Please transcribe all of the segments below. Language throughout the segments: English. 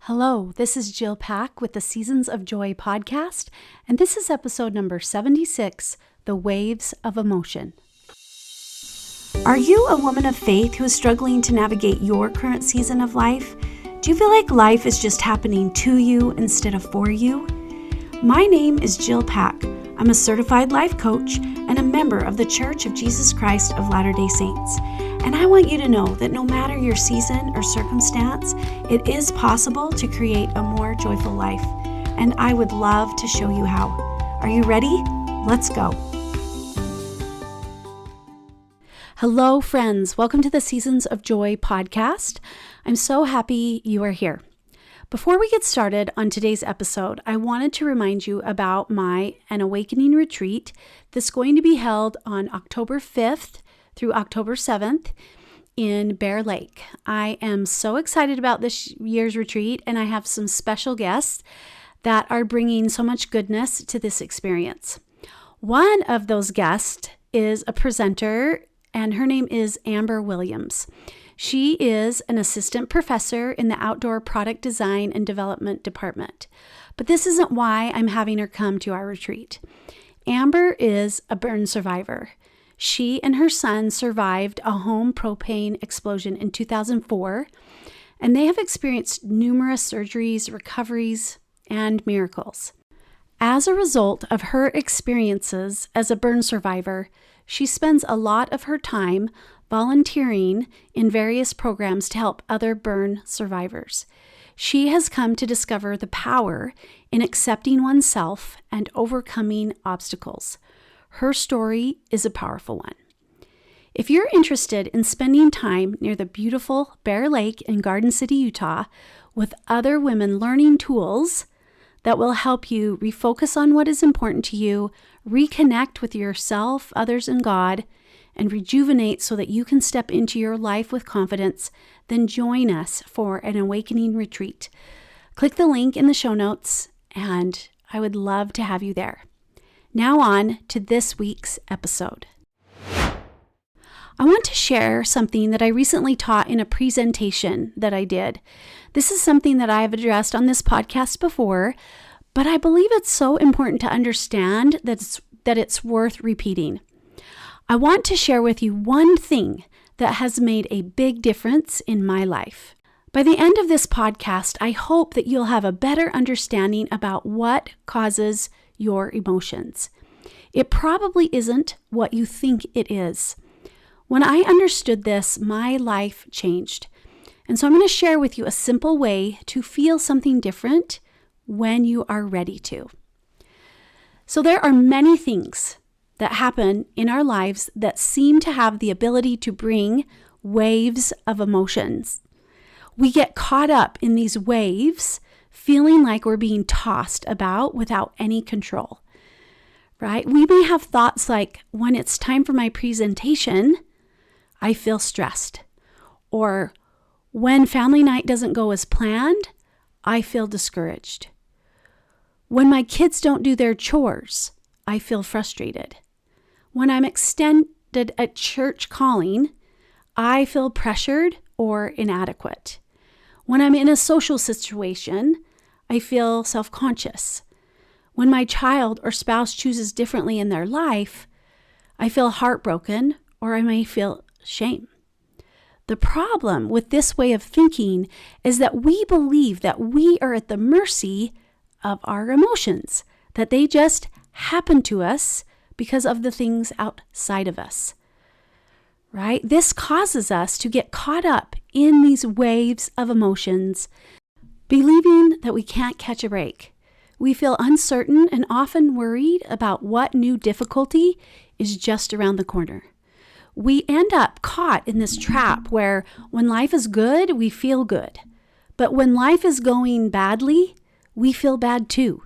Hello, this is Jill Pack with the Seasons of Joy podcast, and this is episode number 76, The Waves of Emotion. Are you a woman of faith who is struggling to navigate your current season of life? Do you feel like life is just happening to you instead of for you? My name is Jill Pack. I'm a certified life coach and a member of the Church of Jesus Christ of Latter-day Saints. And I want you to know that no matter your season or circumstance, it is possible to create a more joyful life. And I would love to show you how. Are you ready? Let's go. Hello, friends. Welcome to the Seasons of Joy podcast. I'm so happy you are here. Before we get started on today's episode, I wanted to remind you about An Awakening retreat that's going to be held on October 5th through October 7th in Bear Lake. I am so excited about this year's retreat, and I have some special guests that are bringing so much goodness to this experience. One of those guests is a presenter, and her name is Amber Williams. She is an assistant professor in the Outdoor Product Design and Development Department. But this isn't why I'm having her come to our retreat. Amber is a burn survivor. She and her son survived a home propane explosion in 2004, and they have experienced numerous surgeries, recoveries, and miracles. As a result of her experiences as a burn survivor, she spends a lot of her time volunteering in various programs to help other burn survivors. She has come to discover the power in accepting oneself and overcoming obstacles. Her story is a powerful one. If you're interested in spending time near the beautiful Bear Lake in Garden City, Utah, with other women learning tools that will help you refocus on what is important to you, reconnect with yourself, others, and God, and rejuvenate so that you can step into your life with confidence, then join us for an awakening retreat. Click the link in the show notes, and I would love to have you there. Now on to this week's episode. I want to share something that I recently taught in a presentation that I did. This is something that I have addressed on this podcast before, but I believe it's so important to understand that it's worth repeating. I want to share with you one thing that has made a big difference in my life. By the end of this podcast, I hope that you'll have a better understanding about what causes your emotions. It probably isn't what you think it is. When I understood this, my life changed. And so I'm going to share with you a simple way to feel something different when you are ready to. So there are many things that happen in our lives that seem to have the ability to bring waves of emotions. We get caught up in these waves, feeling like we're being tossed about without any control, right? We may have thoughts like, when it's time for my presentation, I feel stressed. Or when family night doesn't go as planned, I feel discouraged. When my kids don't do their chores, I feel frustrated. When I'm extended at church calling, I feel pressured or inadequate. When I'm in a social situation, I feel self-conscious. When my child or spouse chooses differently in their life, I feel heartbroken or I may feel shame. The problem with this way of thinking is that we believe that we are at the mercy of our emotions, that they just happen to us because of the things outside of us, right? This causes us to get caught up in these waves of emotions, believing that we can't catch a break. We feel uncertain and often worried about what new difficulty is just around the corner. We end up caught in this trap where when life is good, we feel good. But when life is going badly, we feel bad too.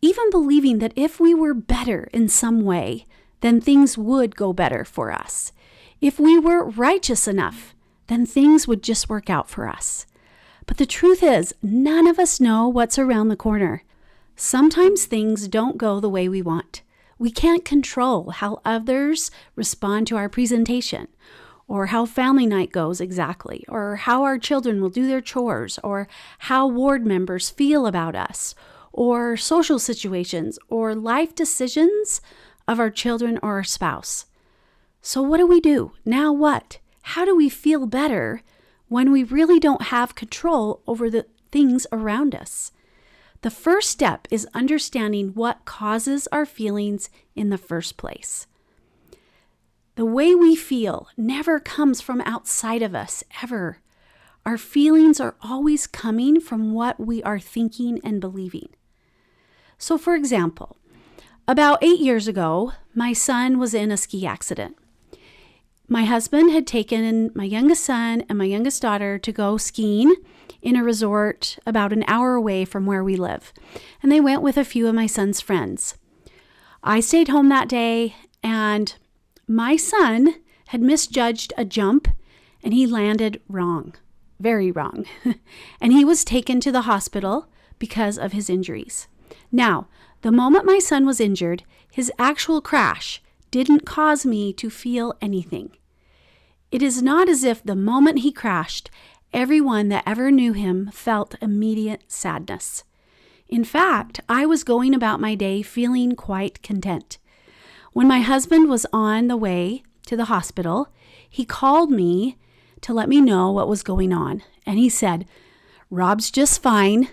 Even believing that if we were better in some way, then things would go better for us. If we were righteous enough, then things would just work out for us. But the truth is, none of us know what's around the corner. Sometimes things don't go the way we want. We can't control how others respond to our presentation, or how family night goes exactly, or how our children will do their chores, or how ward members feel about us, or social situations, or life decisions of our children or our spouse. So what do? Now what? How do we feel better when we really don't have control over the things around us? The first step is understanding what causes our feelings in the first place. The way we feel never comes from outside of us, ever. Our feelings are always coming from what we are thinking and believing. So, for example, about 8 years ago, my son was in a ski accident. My husband had taken my youngest son and my youngest daughter to go skiing in a resort about an hour away from where we live. And they went with a few of my son's friends. I stayed home that day, and my son had misjudged a jump, and he landed wrong, very wrong. And he was taken to the hospital because of his injuries. Now, the moment my son was injured, his actual crash didn't cause me to feel anything. It is not as if the moment he crashed, everyone that ever knew him felt immediate sadness. In fact, I was going about my day feeling quite content. When my husband was on the way to the hospital, he called me to let me know what was going on. And he said, "Rob's just fine.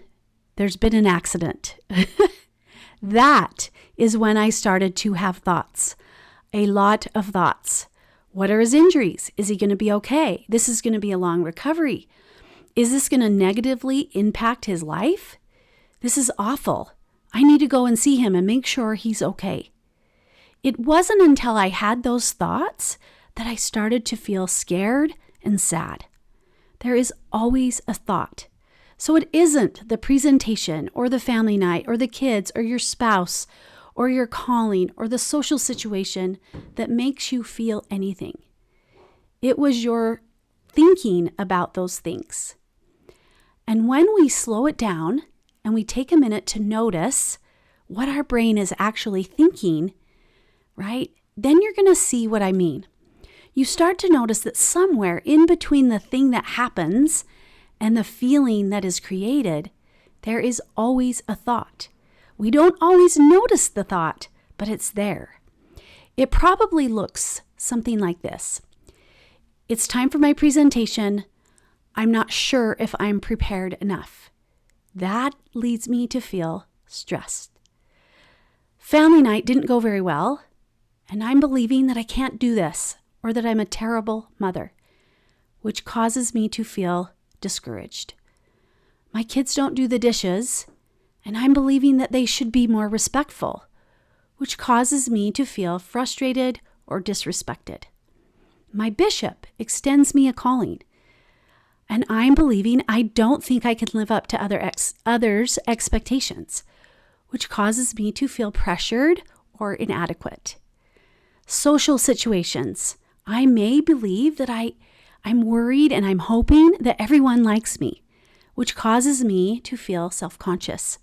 There's been an accident." That is when I started to have thoughts, a lot of thoughts. What are his injuries? Is he going to be okay? This is going to be a long recovery. Is this going to negatively impact his life? This is awful. I need to go and see him and make sure he's okay. It wasn't until I had those thoughts that I started to feel scared and sad. There is always a thought. So it isn't the presentation or the family night or the kids or your spouse or your calling or the social situation that makes you feel anything. It was your thinking about those things. And when we slow it down and we take a minute to notice what our brain is actually thinking, right, then you're going to see what I mean. You start to notice that somewhere in between the thing that happens and the feeling that is created, there is always a thought. We don't always notice the thought, but it's there. It probably looks something like this. It's time for my presentation. I'm not sure if I'm prepared enough. That leads me to feel stressed. Family night didn't go very well, and I'm believing that I can't do this or that I'm a terrible mother, which causes me to feel discouraged. My kids don't do the dishes, and I'm believing that they should be more respectful, which causes me to feel frustrated or disrespected. My bishop extends me a calling, and I'm believing I don't think I can live up to others' expectations, which causes me to feel pressured or inadequate. Social situations. I may believe that I'm worried and I'm hoping that everyone likes me, which causes me to feel self-conscious.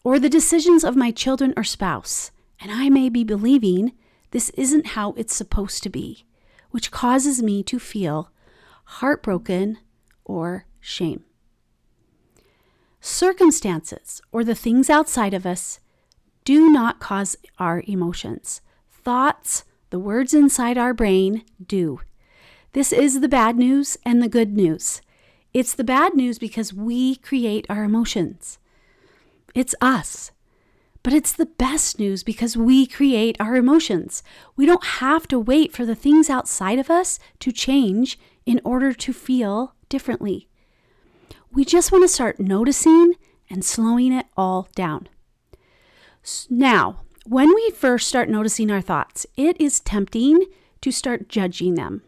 Or the decisions of my children or spouse, and I may be believing this isn't how it's supposed to be, which causes me to feel heartbroken or shame. Circumstances, or the things outside of us, do not cause our emotions. Thoughts, the words inside our brain, do. This is the bad news and the good news. It's the bad news because we create our emotions. It's us. But it's the best news because we create our emotions. We don't have to wait for the things outside of us to change in order to feel differently. We just want to start noticing and slowing it all down. Now, when we first start noticing our thoughts, it is tempting to start judging them.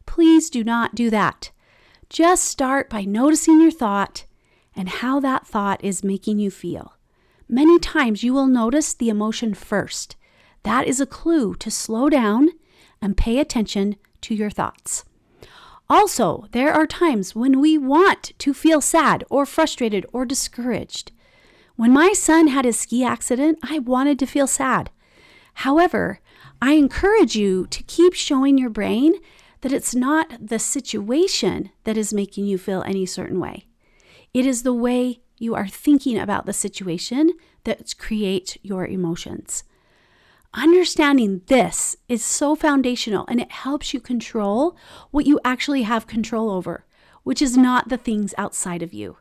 Please do not do that. Just start by noticing your thought and how that thought is making you feel. Many times you will notice the emotion first. That is a clue to slow down and pay attention to your thoughts. Also, there are times when we want to feel sad or frustrated or discouraged. When my son had his ski accident, I wanted to feel sad. However, I encourage you to keep showing your brain that it's not the situation that is making you feel any certain way. It is the way you are thinking about the situation that creates your emotions. Understanding this is so foundational, and it helps you control what you actually have control over, which is not the things outside of you.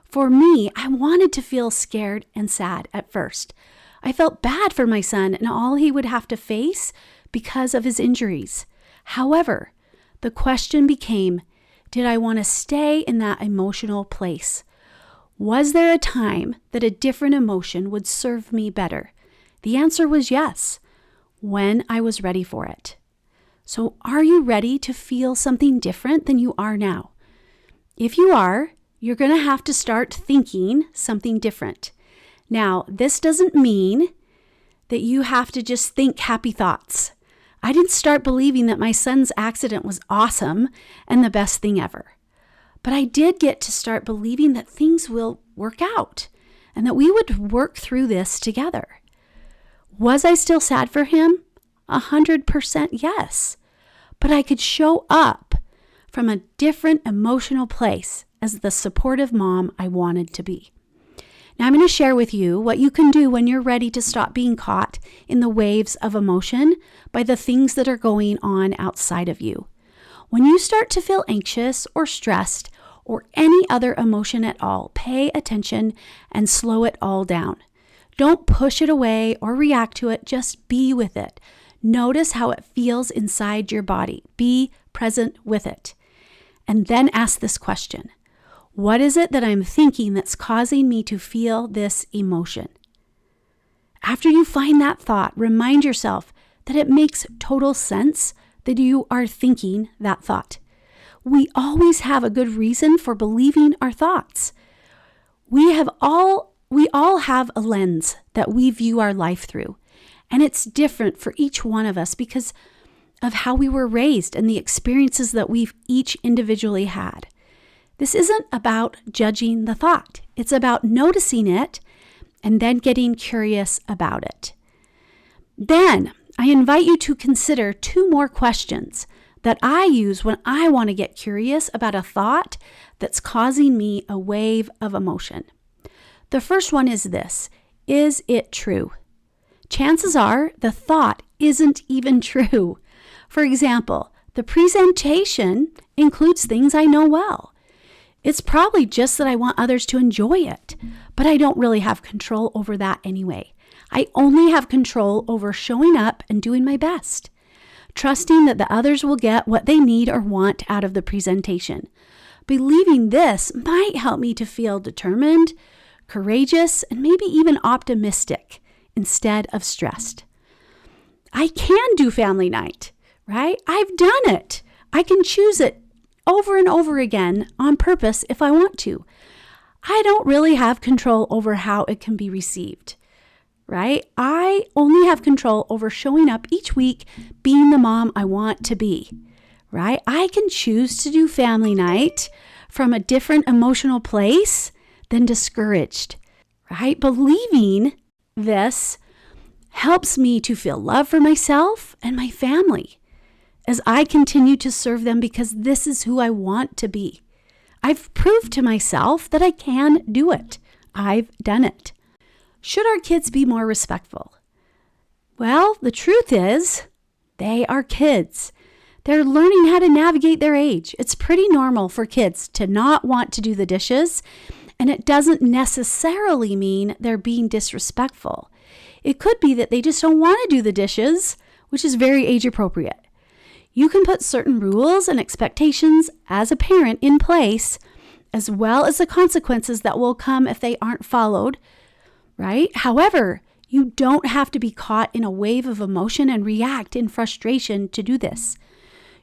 For me, I wanted to feel scared and sad at first. I felt bad for my son and all he would have to face because of his injuries. However, the question became, did I want to stay in that emotional place? Was there a time that a different emotion would serve me better? The answer was yes, when I was ready for it. So are you ready to feel something different than you are now? If you are, you're going to have to start thinking something different. Now, this doesn't mean that you have to just think happy thoughts. I didn't start believing that my son's accident was awesome and the best thing ever. But I did get to start believing that things will work out and that we would work through this together. Was I still sad for him? 100% yes. But I could show up from a different emotional place as the supportive mom I wanted to be. Now I'm going to share with you what you can do when you're ready to stop being caught in the waves of emotion by the things that are going on outside of you. When you start to feel anxious or stressed or any other emotion at all, pay attention and slow it all down. Don't push it away or react to it, just be with it. Notice how it feels inside your body. Be present with it. And then ask this question. What is it that I'm thinking that's causing me to feel this emotion? After you find that thought, remind yourself that it makes total sense that you are thinking that thought. We always have a good reason for believing our thoughts. We all have a lens that we view our life through, and it's different for each one of us because of how we were raised and the experiences that we've each individually had. This isn't about judging the thought. It's about noticing it and then getting curious about it. Then I invite you to consider 2 more questions that I use when I want to get curious about a thought that's causing me a wave of emotion. The first one is this: is it true? Chances are the thought isn't even true. For example, the presentation includes things I know well. It's probably just that I want others to enjoy it, but I don't really have control over that anyway. I only have control over showing up and doing my best, trusting that the others will get what they need or want out of the presentation. Believing this might help me to feel determined, courageous, and maybe even optimistic instead of stressed. I can do family night, right? I've done it. I can choose it over and over again on purpose if I want to. I don't really have control over how it can be received, right? I only have control over showing up each week, being the mom I want to be, right? I can choose to do family night from a different emotional place than discouraged, right? Believing this helps me to feel love for myself and my family as I continue to serve them because this is who I want to be. I've proved to myself that I can do it. I've done it. Should our kids be more respectful? Well, the truth is, they are kids. They're learning how to navigate their age. It's pretty normal for kids to not want to do the dishes, and it doesn't necessarily mean they're being disrespectful. It could be that they just don't want to do the dishes, which is very age appropriate. You can put certain rules and expectations as a parent in place, as well as the consequences that will come if they aren't followed, right? However, you don't have to be caught in a wave of emotion and react in frustration to do this.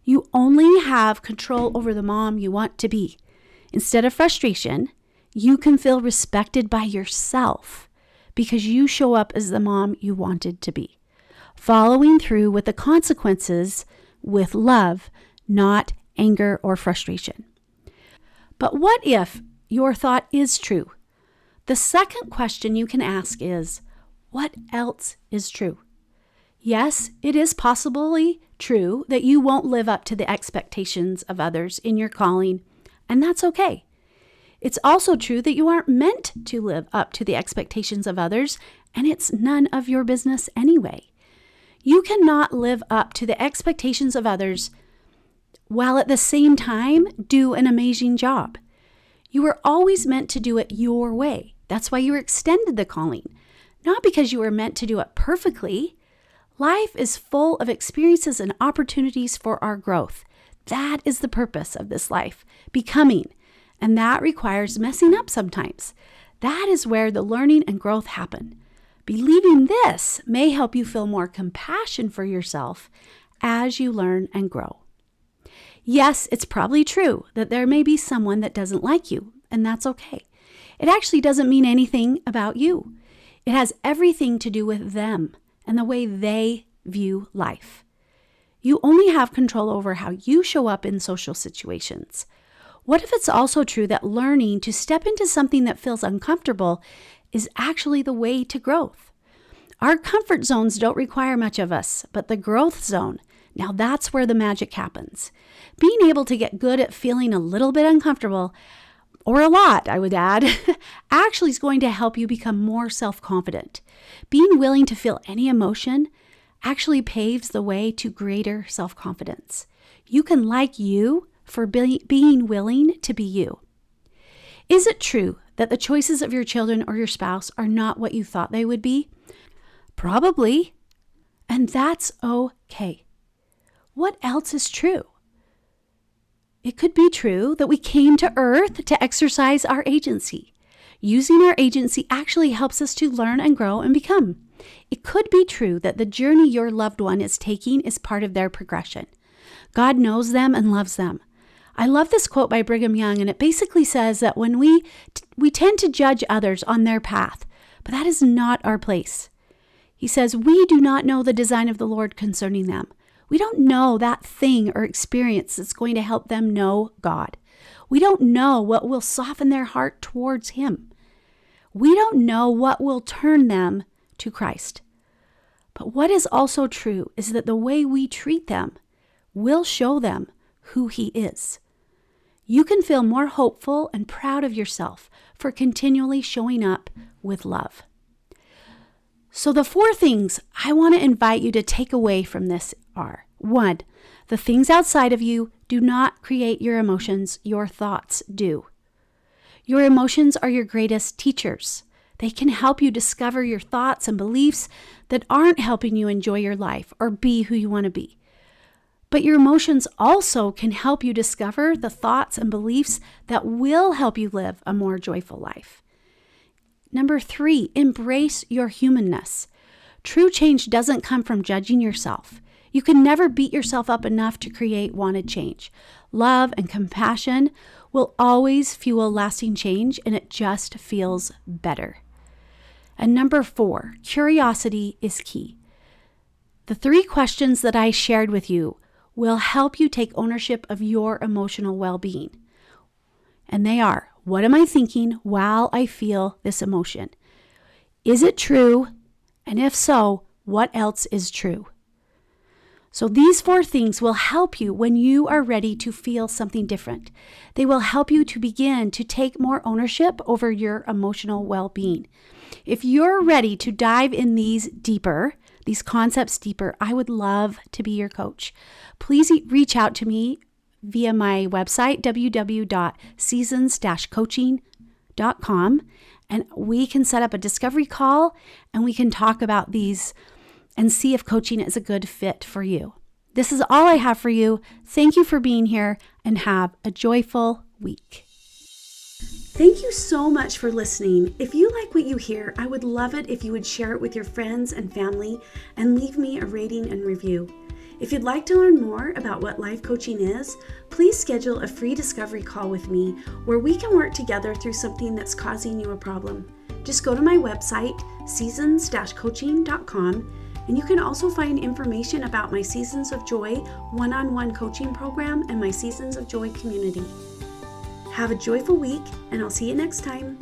You only have control over the mom you want to be. Instead of frustration, you can feel respected by yourself because you show up as the mom you wanted to be, following through with the consequences with love, not anger or frustration. But what if your thought is true? The second question you can ask is, what else is true? Yes, it is possibly true that you won't live up to the expectations of others in your calling, and that's okay. It's also true that you aren't meant to live up to the expectations of others, and it's none of your business anyway. You cannot live up to the expectations of others while at the same time do an amazing job. You were always meant to do it your way. That's why you were extended the calling, not because you were meant to do it perfectly. Life is full of experiences and opportunities for our growth. That is the purpose of this life, becoming, and that requires messing up sometimes. That is where the learning and growth happen. Believing this may help you feel more compassion for yourself as you learn and grow. Yes, it's probably true that there may be someone that doesn't like you, and that's okay. It actually doesn't mean anything about you. It has everything to do with them and the way they view life. You only have control over how you show up in social situations. What if it's also true that learning to step into something that feels uncomfortable is actually the way to growth? Our comfort zones don't require much of us, but the growth zone, now that's where the magic happens. Being able to get good at feeling a little bit uncomfortable, or a lot, I would add, actually is going to help you become more self-confident. Being willing to feel any emotion actually paves the way to greater self-confidence. You can like you for being willing to be you. Is it true that the choices of your children or your spouse are not what you thought they would be? Probably. And that's okay. What else is true? It could be true that we came to earth to exercise our agency. Using our agency actually helps us to learn and grow and become. It could be true that the journey your loved one is taking is part of their progression. God knows them and loves them. I love this quote by Brigham Young, and it basically says that when we tend to judge others on their path, but that is not our place. He says, we do not know the design of the Lord concerning them. We don't know that thing or experience that's going to help them know God. We don't know what will soften their heart towards Him. We don't know what will turn them to Christ. But what is also true is that the way we treat them will show them who He is. You can feel more hopeful and proud of yourself for continually showing up with love. So the 4 things I want to invite you to take away from this are: 1, the things outside of you do not create your emotions, your thoughts do. Your emotions are your greatest teachers. They can help you discover your thoughts and beliefs that aren't helping you enjoy your life or be who you want to be. But your emotions also can help you discover the thoughts and beliefs that will help you live a more joyful life. Number 3, embrace your humanness. True change doesn't come from judging yourself. You can never beat yourself up enough to create wanted change. Love and compassion will always fuel lasting change, and it just feels better. And number 4, curiosity is key. The 3 questions that I shared with you will help you take ownership of your emotional well-being. And they are: what am I thinking while I feel this emotion? Is it true? And if so, what else is true? So these 4 things will help you when you are ready to feel something different. They will help you to begin to take more ownership over your emotional well-being. If you're ready to dive in these concepts deeper, I would love to be your coach. Please reach out to me via my website, www.seasons-coaching.com, and we can set up a discovery call and we can talk about these and see if coaching is a good fit for you. This is all I have for you. Thank you for being here and have a joyful week. Thank you so much for listening. If you like what you hear, I would love it if you would share it with your friends and family and leave me a rating and review. If you'd like to learn more about what life coaching is, please schedule a free discovery call with me where we can work together through something that's causing you a problem. Just go to my website, seasons-coaching.com, and you can also find information about my Seasons of Joy one-on-one coaching program and my Seasons of Joy community. Have a joyful week, and I'll see you next time.